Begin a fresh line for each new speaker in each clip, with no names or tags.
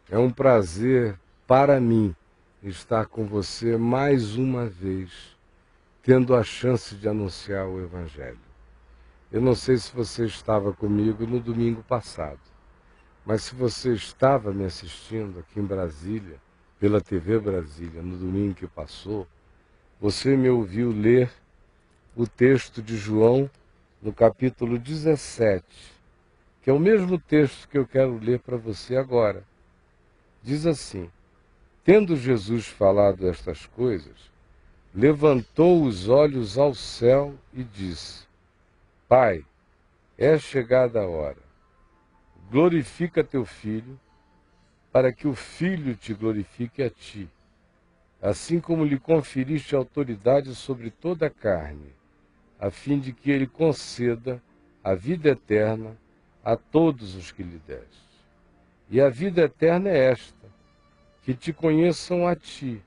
É um prazer para mim estar com você mais uma vez, tendo a chance de anunciar o Evangelho. Eu não sei se você estava comigo no domingo passado, mas se você estava me assistindo aqui em Brasília, pela TV Brasília, no domingo que passou, você me ouviu ler o texto de João no capítulo 17, que é o mesmo texto que eu quero ler para você agora. Diz assim: tendo Jesus falado estas coisas, levantou os olhos ao céu e disse: Pai, é chegada a hora. Glorifica teu Filho, para que o Filho te glorifique a ti, assim como lhe conferiste autoridade sobre toda a carne, a fim de que ele conceda a vida eterna a todos os que lhe deste. E a vida eterna é esta: que te conheçam a ti,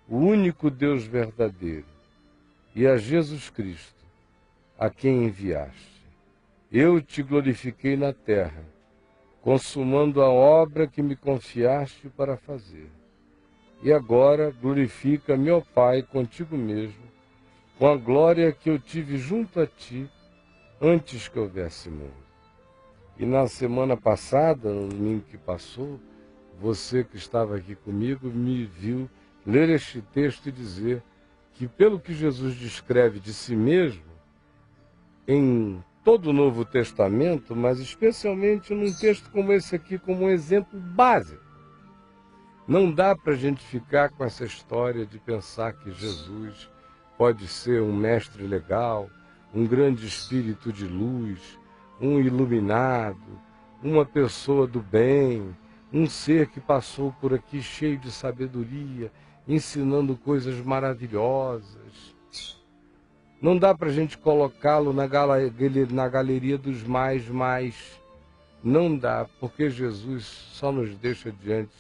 o único Deus verdadeiro, e a Jesus Cristo, a quem enviaste. Eu te glorifiquei na terra, consumando a obra que me confiaste para fazer. E agora glorifica-me, ó Pai, contigo mesmo, com a glória que eu tive junto a ti, antes que houvesse mundo. E na semana passada, no domingo que passou, você que estava aqui comigo me viu ler este texto e dizer que, pelo que Jesus descreve de si mesmo, em todo o Novo Testamento, mas especialmente num texto como esse aqui, como um exemplo básico, não dá para a gente ficar com essa história de pensar que Jesus pode ser um mestre legal, um grande espírito de luz, um iluminado, uma pessoa do bem, um ser que passou por aqui cheio de sabedoria, ensinando coisas maravilhosas. Não dá para a gente colocá-lo na galeria dos mais. Não dá, porque Jesus só nos deixa diante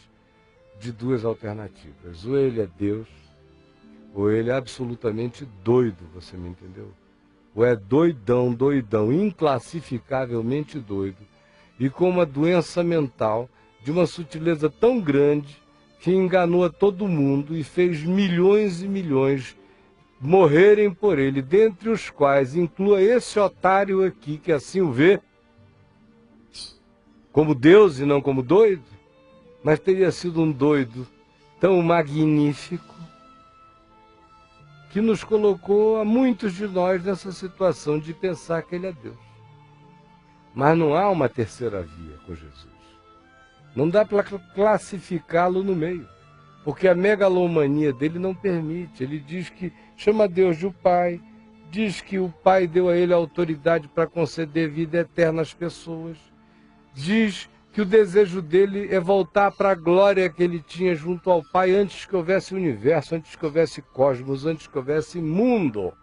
de duas alternativas. Ou ele é Deus, ou ele é absolutamente doido, você me entendeu? Ou é doidão, inclassificavelmente doido, e com uma doença mental de uma sutileza tão grande que enganou a todo mundo e fez milhões e milhões morrerem por ele, dentre os quais inclua esse otário aqui, que assim o vê, como Deus e não como doido, mas teria sido um doido tão magnífico que nos colocou a muitos de nós nessa situação de pensar que ele é Deus. Mas não há uma terceira via com Jesus. Não dá para classificá-lo no meio, porque a megalomania dele não permite. Ele diz que chama Deus de o Pai, diz que o Pai deu a ele a autoridade para conceder vida eterna às pessoas, diz que o desejo dele é voltar para a glória que ele tinha junto ao Pai antes que houvesse universo, antes que houvesse cosmos, antes que houvesse mundo.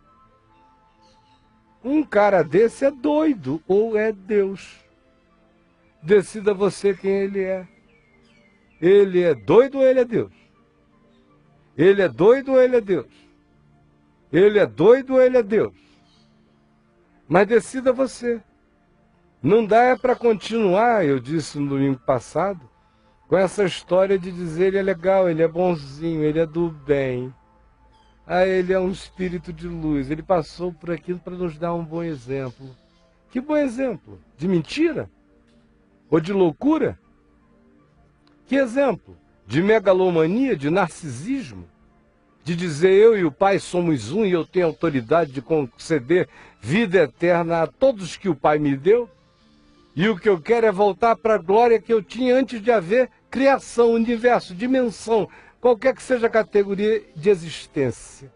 Um cara desse é doido ou é Deus. Decida você quem ele é. Ele é doido ou ele é Deus? Ele é doido ou ele é Deus? Ele é doido ou ele é Deus? Mas decida você. Não dá para continuar, eu disse no domingo passado, com essa história de dizer ele é legal, ele é bonzinho, ele é do bem. Ah, ele é um espírito de luz, ele passou por aquilo para nos dar um bom exemplo. Que bom exemplo? De mentira? Ou de loucura? Que exemplo? De megalomania, de narcisismo? De dizer eu e o Pai somos um e eu tenho autoridade de conceder vida eterna a todos que o Pai me deu? E o que eu quero é voltar para a glória que eu tinha antes de haver criação, universo, dimensão, qualquer que seja a categoria de existência.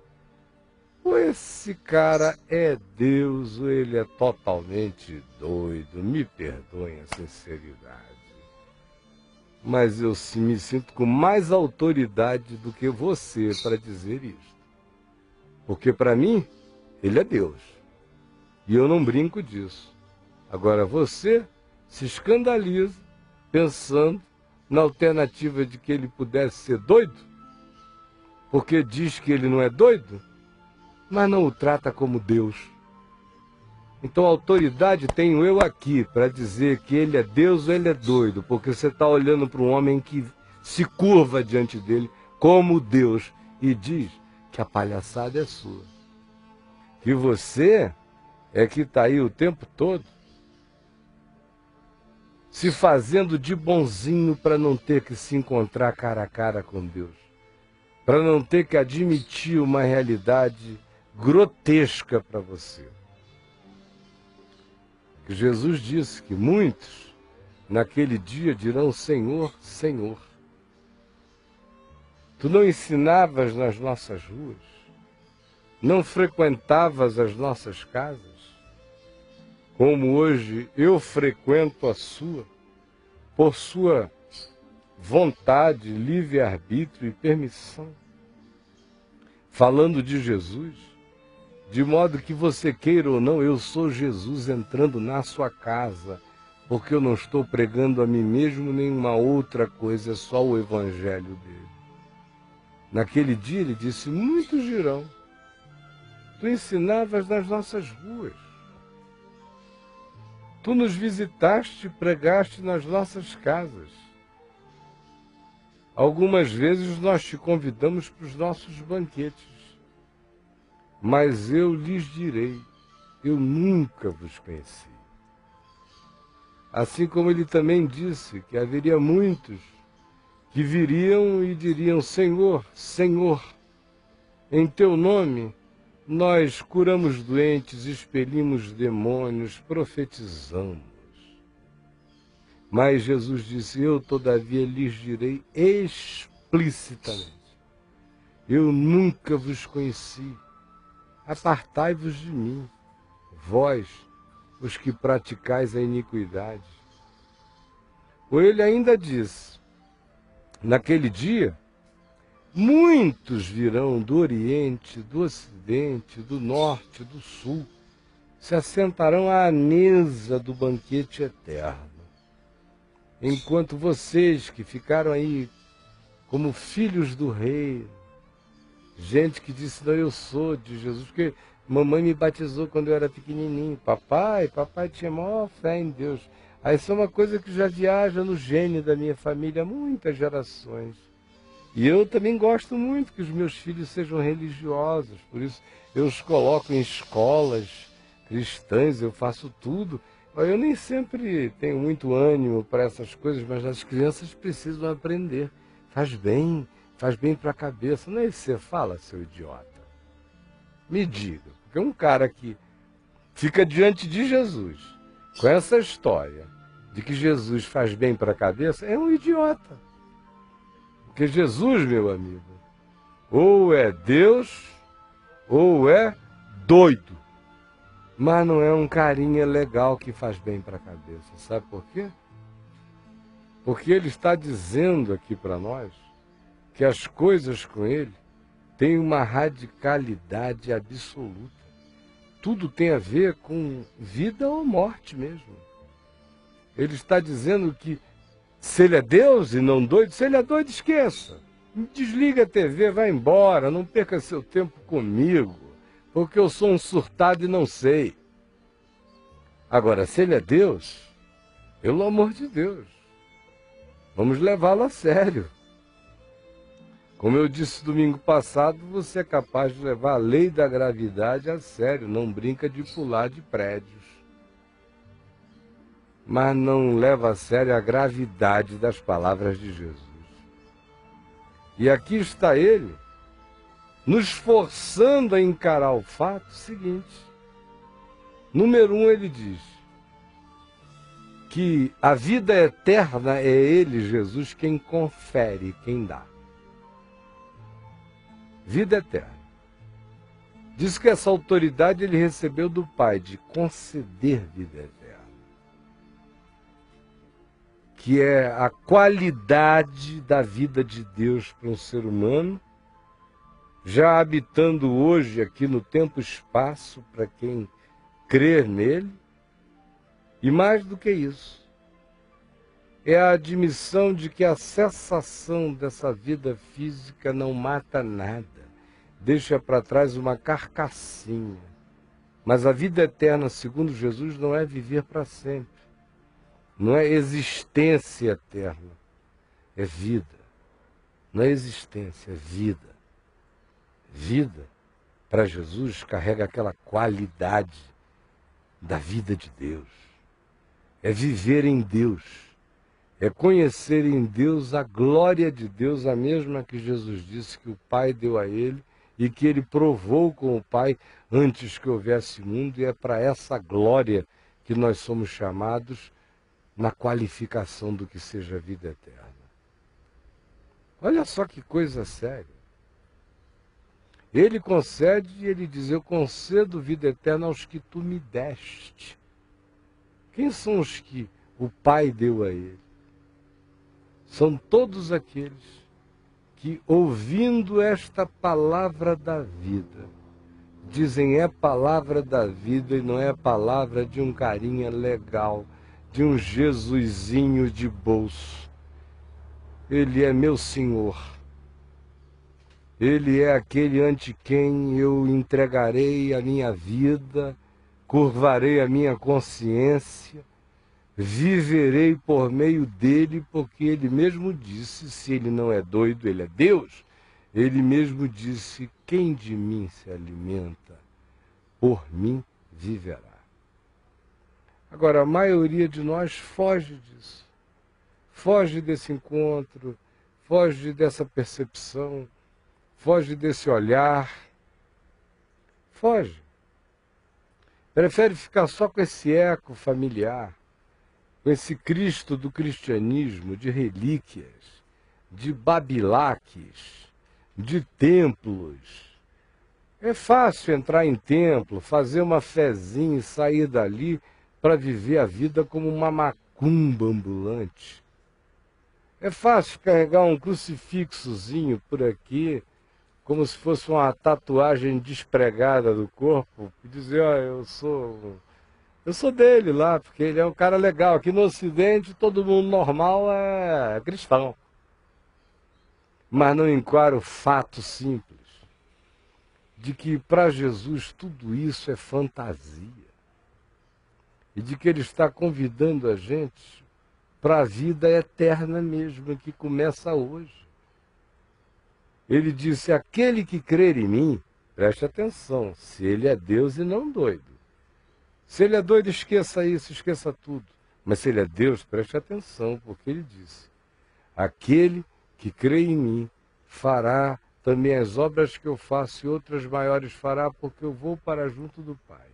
Ou esse cara é Deus, ou ele é totalmente doido, me perdoem a sinceridade. Mas eu me sinto com mais autoridade do que você para dizer isso. Porque para mim, ele é Deus. E eu não brinco disso. Agora você se escandaliza pensando na alternativa de que ele pudesse ser doido, porque diz que ele não é doido, mas não o trata como Deus. Então, autoridade tenho eu aqui para dizer que ele é Deus ou ele é doido, porque você está olhando para um homem que se curva diante dele como Deus e diz que a palhaçada é sua. Que você é que está aí o tempo todo se fazendo de bonzinho para não ter que se encontrar cara a cara com Deus, para não ter que admitir uma realidade grotesca para você. Que Jesus disse que muitos naquele dia dirão: Senhor, Senhor. Tu não ensinavas nas nossas ruas? Não frequentavas as nossas casas? Como hoje eu frequento a sua, por sua vontade, livre-arbítrio e permissão. Falando de Jesus, de modo que você queira ou não, eu sou Jesus entrando na sua casa, porque eu não estou pregando a mim mesmo nenhuma outra coisa, é só o evangelho dele. Naquele dia ele disse: muitos dirão, tu ensinavas nas nossas ruas, tu nos visitaste e pregaste nas nossas casas. Algumas vezes nós te convidamos para os nossos banquetes, mas eu lhes direi, eu nunca vos conheci. Assim como ele também disse que haveria muitos que viriam e diriam: Senhor, Senhor, em teu nome nós curamos doentes, expelimos demônios, profetizamos. Mas Jesus disse: eu todavia lhes direi explicitamente, eu nunca vos conheci, apartai-vos de mim, vós, os que praticais a iniquidade. Ou ele ainda disse: naquele dia, muitos virão do Oriente, do Ocidente, do Norte, do Sul, se assentarão à mesa do banquete eterno. Enquanto vocês que ficaram aí como filhos do rei, gente que disse: não, eu sou de Jesus, porque mamãe me batizou quando eu era pequenininho, papai tinha maior fé em Deus. Aí isso é uma coisa que já viaja no gene da minha família há muitas gerações. E eu também gosto muito que os meus filhos sejam religiosos, por isso eu os coloco em escolas cristãs, eu faço tudo. Eu nem sempre tenho muito ânimo para essas coisas, mas as crianças precisam aprender. Faz bem para a cabeça. Não é isso que você fala, seu idiota? Me diga, porque um cara que fica diante de Jesus com essa história de que Jesus faz bem para a cabeça é um idiota. Porque Jesus, meu amigo, ou é Deus ou é doido. Mas não é um carinha legal que faz bem para a cabeça. Sabe por quê? Porque ele está dizendo aqui para nós que as coisas com ele têm uma radicalidade absoluta. Tudo tem a ver com vida ou morte mesmo. Ele está dizendo que se ele é Deus e não doido, se ele é doido, esqueça. Desliga a TV, vai embora, não perca seu tempo comigo, porque eu sou um surtado e não sei. Agora, se ele é Deus, pelo amor de Deus, vamos levá-lo a sério. Como eu disse domingo passado, você é capaz de levar a lei da gravidade a sério, não brinca de pular de prédios. Mas não leva a sério a gravidade das palavras de Jesus. E aqui está ele, nos forçando a encarar o fato seguinte. Número 1, ele diz que a vida eterna é ele, Jesus, quem confere, quem dá. Vida eterna. Diz que essa autoridade ele recebeu do Pai, de conceder vida eterna. Que é a qualidade da vida de Deus para um ser humano, já habitando hoje aqui no tempo e espaço para quem crer nele. E mais do que isso, é a admissão de que a cessação dessa vida física não mata nada, deixa para trás uma carcassinha, Mas a vida eterna, segundo Jesus, não é viver para sempre. Não é existência eterna. É vida. Não é existência, é vida. Vida, para Jesus, carrega aquela qualidade da vida de Deus. É viver em Deus. É conhecer em Deus a glória de Deus, a mesma que Jesus disse que o Pai deu a ele e que ele provou com o Pai antes que houvesse mundo, e é para essa glória que nós somos chamados na qualificação do que seja a vida eterna. Olha só que coisa séria. Ele concede e ele diz: eu concedo vida eterna aos que tu me deste. Quem são os que o Pai deu a ele? São todos aqueles que, ouvindo esta palavra da vida, dizem: é palavra da vida e não é palavra de um carinha legal, de um Jesusinho de bolso. Ele é meu Senhor. Ele é aquele ante quem eu entregarei a minha vida, curvarei a minha consciência, viverei por meio dele, porque ele mesmo disse, se ele não é doido, ele é Deus, ele mesmo disse: quem de mim se alimenta, por mim viverá. Agora, a maioria de nós foge disso, foge desse encontro, foge dessa percepção, foge desse olhar, foge. Prefere ficar só com esse eco familiar, com esse Cristo do cristianismo, de relíquias, de babilaques, de templos. É fácil entrar em templo, fazer uma fezinha e sair dali para viver a vida como uma macumba ambulante. É fácil carregar um crucifixozinho por aqui, como se fosse uma tatuagem despregada do corpo, e dizer: ó, eu sou dele lá, porque ele é um cara legal. Aqui no Ocidente, todo mundo normal é cristão. Mas não encara o fato simples de que para Jesus tudo isso é fantasia. E de que ele está convidando a gente para a vida eterna mesmo, que começa hoje. Ele disse: aquele que crer em mim, preste atenção, se ele é Deus e não doido. Se ele é doido, esqueça isso, esqueça tudo. Mas se ele é Deus, preste atenção, porque ele disse: aquele que crê em mim fará também as obras que eu faço, e outras maiores fará, porque eu vou para junto do Pai.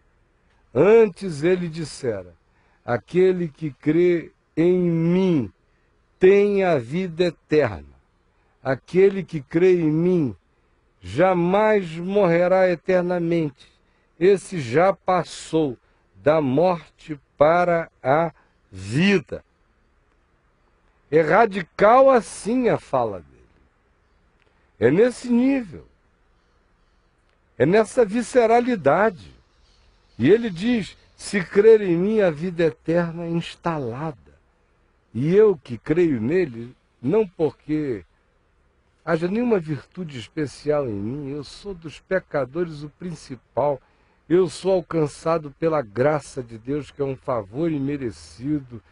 Antes ele dissera: aquele que crê em mim tem a vida eterna. Aquele que crê em mim jamais morrerá eternamente. Esse já passou da morte para a vida. É radical assim a fala dele. É nesse nível. É nessa visceralidade. E ele diz: se crer em mim, a vida eterna é instalada. E eu que creio nele, não porque haja nenhuma virtude especial em mim, eu sou dos pecadores o principal. Eu sou alcançado pela graça de Deus, que é um favor imerecido,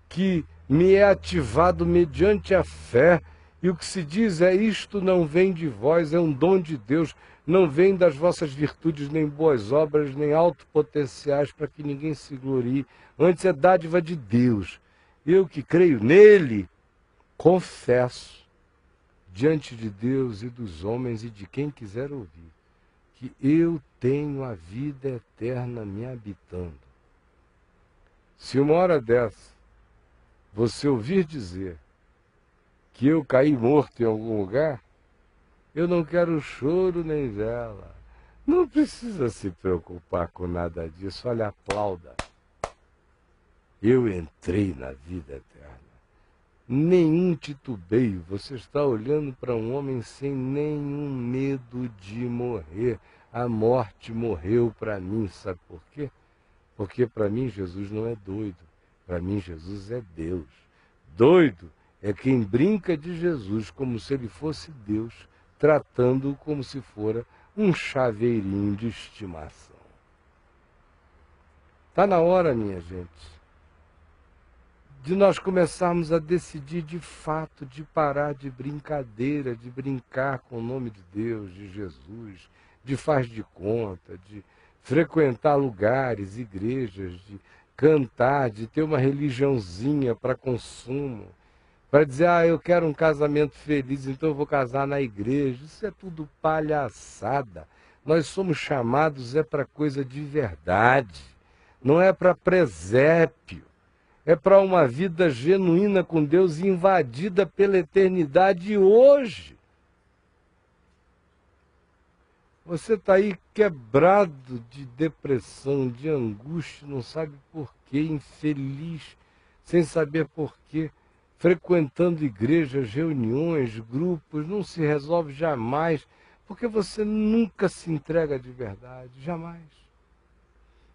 que me é ativado mediante a fé. E o que se diz é: isto não vem de vós, é um dom de Deus, não vem das vossas virtudes, nem boas obras, nem autopotenciais, para que ninguém se glorie. Antes é dádiva de Deus. Eu que creio nele, confesso diante de Deus e dos homens e de quem quiser ouvir, que eu tenho a vida eterna me habitando. Se uma hora dessa você ouvir dizer que eu caí morto em algum lugar, eu não quero choro nem vela. Não precisa se preocupar com nada disso. Olha, aplauda. Eu entrei na vida eterna. Nenhum titubeio. Você está olhando para um homem sem nenhum medo de morrer. A morte morreu para mim. Sabe por quê? Porque para mim Jesus não é doido. Para mim Jesus é Deus. Doido é quem brinca de Jesus como se ele fosse Deus, tratando-o como se fora um chaveirinho de estimação. Está na hora, minha gente, de nós começarmos a decidir de fato, de parar de brincadeira, de brincar com o nome de Deus, de Jesus, de faz de conta, de frequentar lugares, igrejas, de cantar, de ter uma religiãozinha para consumo, para dizer, eu quero um casamento feliz, então eu vou casar na igreja. Isso é tudo palhaçada. Nós somos chamados para coisa de verdade, não é para presépio. É para uma vida genuína com Deus, invadida pela eternidade hoje. Você está aí quebrado de depressão, de angústia, não sabe por quê, infeliz, sem saber por quê, frequentando igrejas, reuniões, grupos, não se resolve jamais, porque você nunca se entrega de verdade, jamais.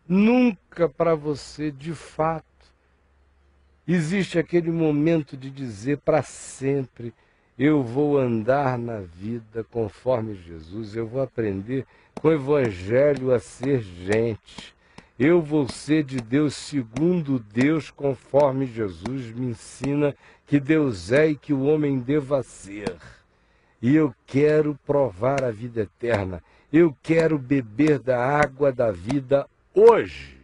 Nunca para você, de fato, existe aquele momento de dizer para sempre, eu vou andar na vida conforme Jesus, eu vou aprender com o Evangelho a ser gente, eu vou ser de Deus segundo Deus, conforme Jesus me ensina que Deus é e que o homem deva ser. E eu quero provar a vida eterna, eu quero beber da água da vida hoje,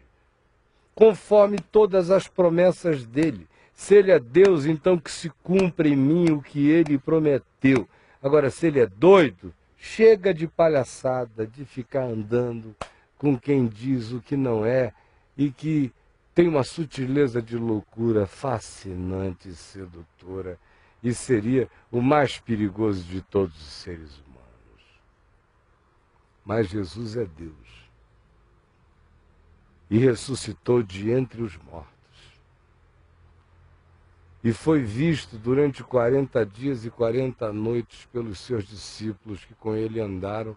conforme todas as promessas dele. Se ele é Deus, então que se cumpra em mim o que ele prometeu. Agora, se ele é doido, chega de palhaçada, de ficar andando com quem diz o que não é e que tem uma sutileza de loucura fascinante e sedutora e seria o mais perigoso de todos os seres humanos. Mas Jesus é Deus e ressuscitou de entre os mortos. E foi visto durante 40 dias e 40 noites pelos seus discípulos que com ele andaram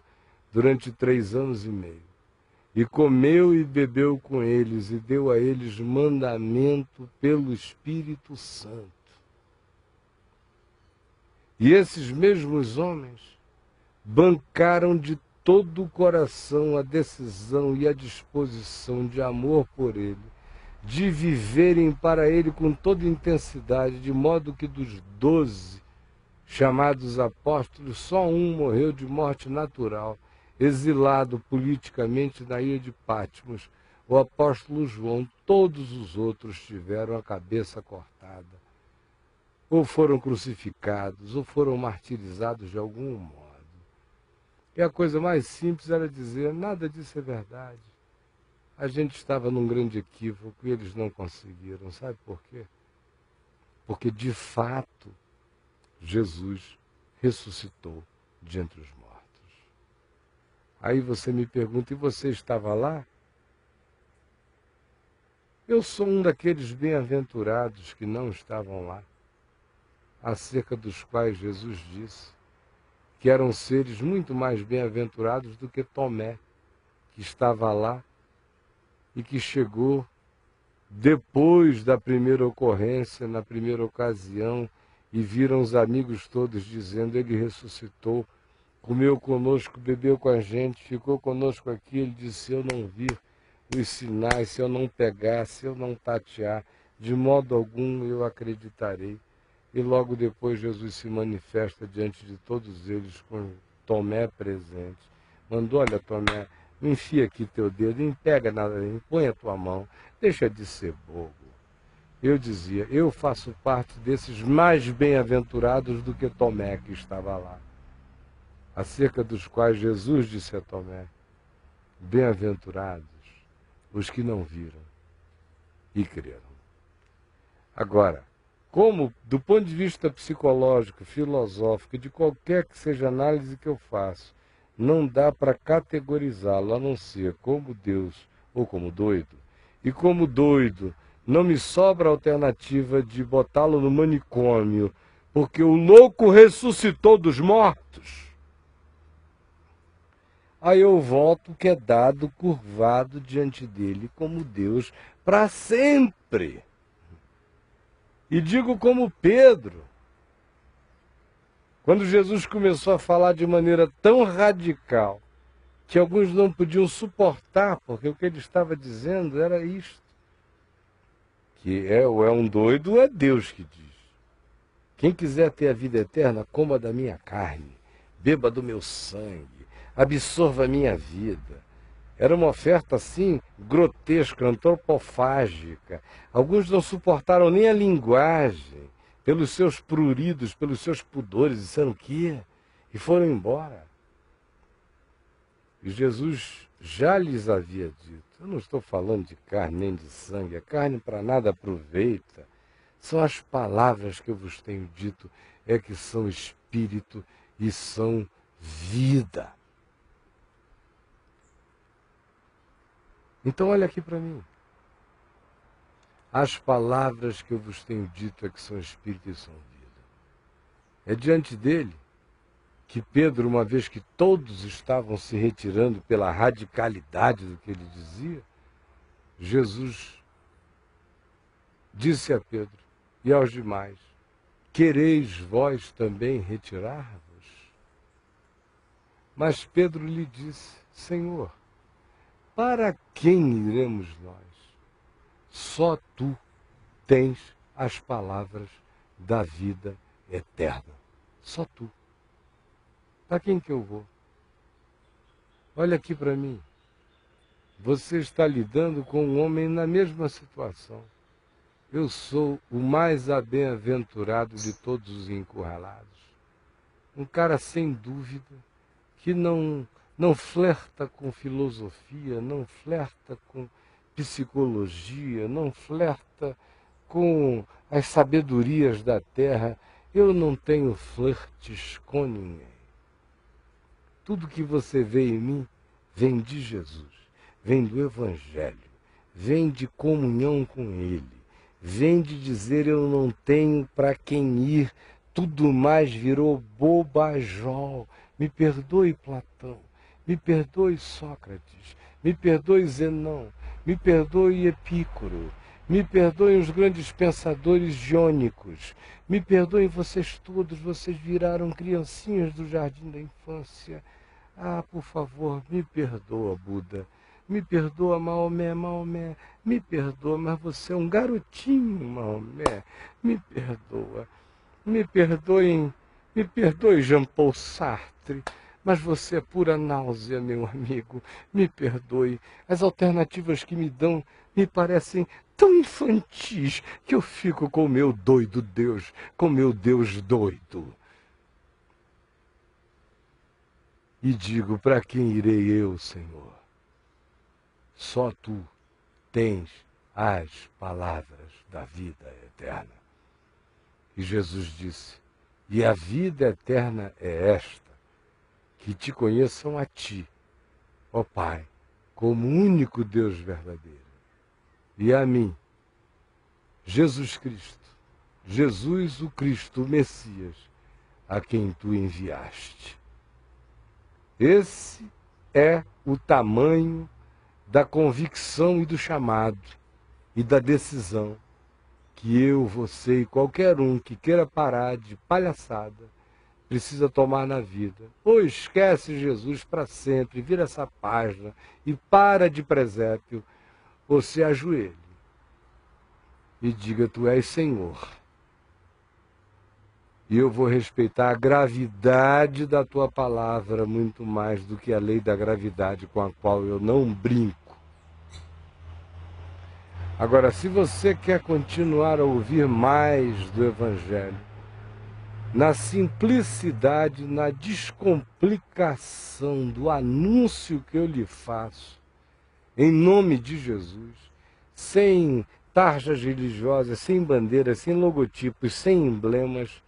durante 3 anos e meio. E comeu e bebeu com eles e deu a eles mandamento pelo Espírito Santo. E esses mesmos homens bancaram de todo o coração a decisão e a disposição de amor por ele, de viverem para ele com toda intensidade, de modo que dos 12 chamados apóstolos, só um morreu de morte natural, exilado politicamente na ilha de Patmos, o apóstolo João. Todos os outros tiveram a cabeça cortada, ou foram crucificados, ou foram martirizados de algum modo. E a coisa mais simples era dizer, nada disso é verdade. A gente estava num grande equívoco e eles não conseguiram. Sabe por quê? Porque, de fato, Jesus ressuscitou de entre os mortos. Aí você me pergunta, e você estava lá? Eu sou um daqueles bem-aventurados que não estavam lá, acerca dos quais Jesus disse que eram seres muito mais bem-aventurados do que Tomé, que estava lá e que chegou depois da primeira ocorrência, na primeira ocasião, e viram os amigos todos dizendo, ele ressuscitou, comeu conosco, bebeu com a gente, ficou conosco aqui. Ele disse, se eu não vir os sinais, se eu não pegar, se eu não tatear, de modo algum eu acreditarei. E logo depois Jesus se manifesta diante de todos eles com Tomé presente. Mandou, olha Tomé, enfia aqui teu dedo, pega nada, põe a tua mão, deixa de ser bobo. Eu dizia, eu faço parte desses mais bem-aventurados do que Tomé que estava lá, acerca dos quais Jesus disse a Tomé, bem-aventurados os que não viram e creram. Agora, como, do ponto de vista psicológico, filosófico, de qualquer que seja a análise que eu faço, não dá para categorizá-lo a não ser como Deus ou como doido. E como doido, não me sobra alternativa de botá-lo no manicômio, porque o louco ressuscitou dos mortos. Aí eu volto quedado, curvado diante dele como Deus para sempre. E digo como Pedro, quando Jesus começou a falar de maneira tão radical que alguns não podiam suportar, porque o que ele estava dizendo era isto. Que ou é um doido ou é Deus que diz. Quem quiser ter a vida eterna, coma da minha carne, beba do meu sangue, absorva a minha vida. Era uma oferta assim, grotesca, antropofágica. Alguns não suportaram nem a linguagem, pelos seus pruridos, pelos seus pudores, disseram o quê? E foram embora. E Jesus já lhes havia dito, eu não estou falando de carne nem de sangue, a carne para nada aproveita. São as palavras que eu vos tenho dito, é que são espírito e são vida. Então olha aqui para mim. As palavras que eu vos tenho dito é que são espírito e são vida. É diante dele que Pedro, uma vez que todos estavam se retirando pela radicalidade do que ele dizia, Jesus disse a Pedro e aos demais, quereis vós também retirar-vos? Mas Pedro lhe disse, Senhor, para quem iremos nós? Só tu tens as palavras da vida eterna. Só tu. Para quem que eu vou? Olha aqui para mim. Você está lidando com um homem na mesma situação. Eu sou o mais bem-aventurado de todos os encurralados. Um cara sem dúvida, que não flerta com filosofia, não flerta com psicologia, não flerta com as sabedorias da terra. Eu não tenho flertes com ninguém. Tudo que você vê em mim vem de Jesus, vem do Evangelho, vem de comunhão com Ele, vem de dizer eu não tenho para quem ir, tudo mais virou bobajol. Me perdoe Platão, me perdoe Sócrates, me perdoe Zenão, me perdoe Epícoro, me perdoem os grandes pensadores jônicos, me perdoem vocês todos, vocês viraram criancinhas do jardim da infância. Ah, por favor, me perdoa, Buda, me perdoa, Maomé, Maomé, me perdoa, mas você é um garotinho, Maomé, me perdoa, me perdoe, Jean-Paul Sartre, mas você é pura náusea, meu amigo, me perdoe, as alternativas que me dão me parecem tão infantis que eu fico com o meu doido Deus, com o meu Deus doido. E digo, para quem irei eu, Senhor? Só tu tens as palavras da vida eterna. E Jesus disse, e a vida eterna é esta, que te conheçam a ti, ó Pai, como único Deus verdadeiro, e a mim, Jesus Cristo, Jesus o Cristo, o Messias, a quem tu enviaste. Esse é o tamanho da convicção e do chamado e da decisão que eu, você e qualquer um que queira parar de palhaçada precisa tomar na vida. Ou esquece Jesus para sempre, vira essa página e para de presépio, ou se ajoelhe e diga, tu és Senhor. E eu vou respeitar a gravidade da tua palavra muito mais do que a lei da gravidade com a qual eu não brinco. Agora, se você quer continuar a ouvir mais do Evangelho, na simplicidade, na descomplicação do anúncio que eu lhe faço, em nome de Jesus, sem tarjas religiosas, sem bandeiras, sem logotipos, sem emblemas,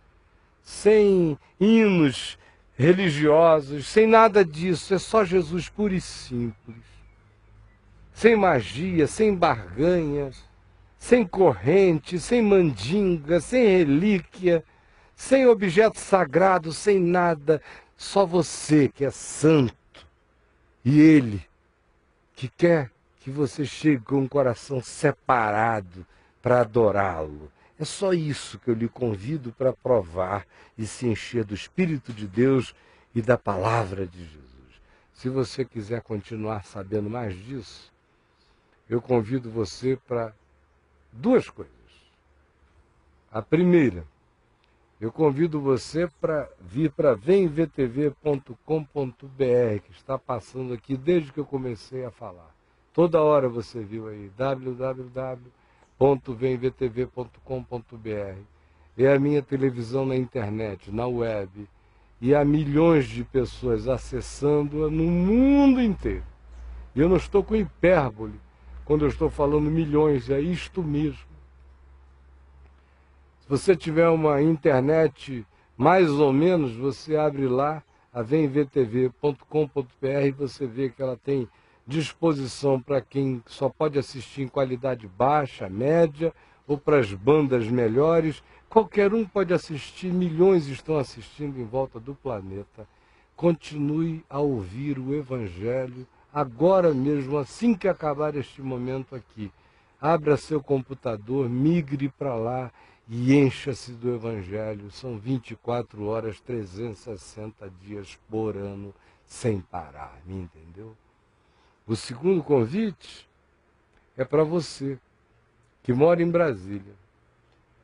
sem hinos religiosos, sem nada disso, é só Jesus puro e simples. Sem magia, sem barganha, sem corrente, sem mandinga, sem relíquia, sem objeto sagrado, sem nada, só você que é santo. E Ele que quer que você chegue com um coração separado para adorá-lo. É só isso que eu lhe convido para provar e se encher do Espírito de Deus e da palavra de Jesus. Se você quiser continuar sabendo mais disso, eu convido você para duas coisas. A primeira, eu convido você para vir para vemvtv.com.br, que está passando aqui desde que eu comecei a falar. Toda hora você viu aí, www.vemvtv.com.br. É a minha televisão na internet, na web. E há milhões de pessoas acessando-a no mundo inteiro. E eu não estou com hipérbole quando eu estou falando milhões, é isto mesmo. Se você tiver uma internet mais ou menos, você abre lá a vemvtv.com.br e você vê que ela tem disposição para quem só pode assistir em qualidade baixa, média, ou para as bandas melhores. Qualquer um pode assistir, milhões estão assistindo em volta do planeta. Continue a ouvir o Evangelho agora mesmo, assim que acabar este momento aqui. Abra seu computador, migre para lá e encha-se do Evangelho. São 24 horas, 360 dias por ano, sem parar, me entendeu? O segundo convite é para você, que mora em Brasília,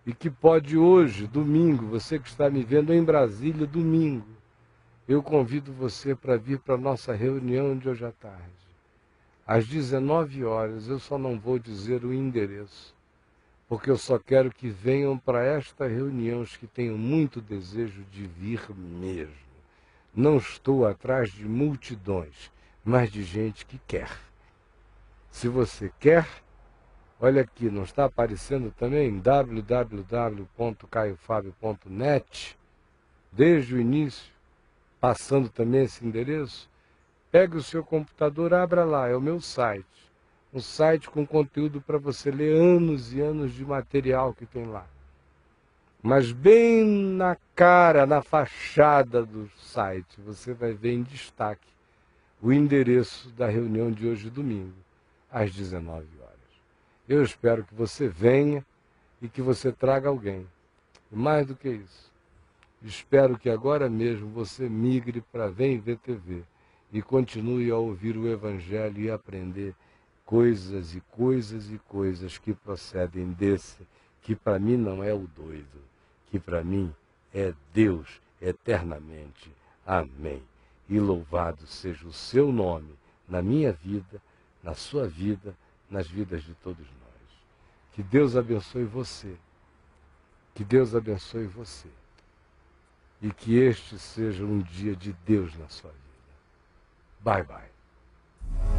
e que pode hoje, domingo, você que está me vendo em Brasília, domingo, eu convido você para vir para a nossa reunião de hoje à tarde. Às 19 horas, eu só não vou dizer o endereço, porque eu só quero que venham para esta reunião os que tenham muito desejo de vir mesmo. Não estou atrás de multidões, mas de gente que quer. Se você quer, olha aqui, não está aparecendo também www.caiofabio.net, desde o início, passando também esse endereço? Pegue o seu computador, abra lá, é o meu site. Um site com conteúdo para você ler anos e anos de material que tem lá. Mas bem na cara, na fachada do site, você vai ver em destaque o endereço da reunião de hoje, domingo, às 19 horas. Eu espero que você venha e que você traga alguém. E mais do que isso, espero que agora mesmo você migre para VemVTV e continue a ouvir o Evangelho e aprender coisas e coisas e coisas que procedem desse, que para mim não é o doido, que para mim é Deus eternamente. Amém. E louvado seja o seu nome na minha vida, na sua vida, nas vidas de todos nós. Que Deus abençoe você. Que Deus abençoe você. E que este seja um dia de Deus na sua vida. Bye, bye.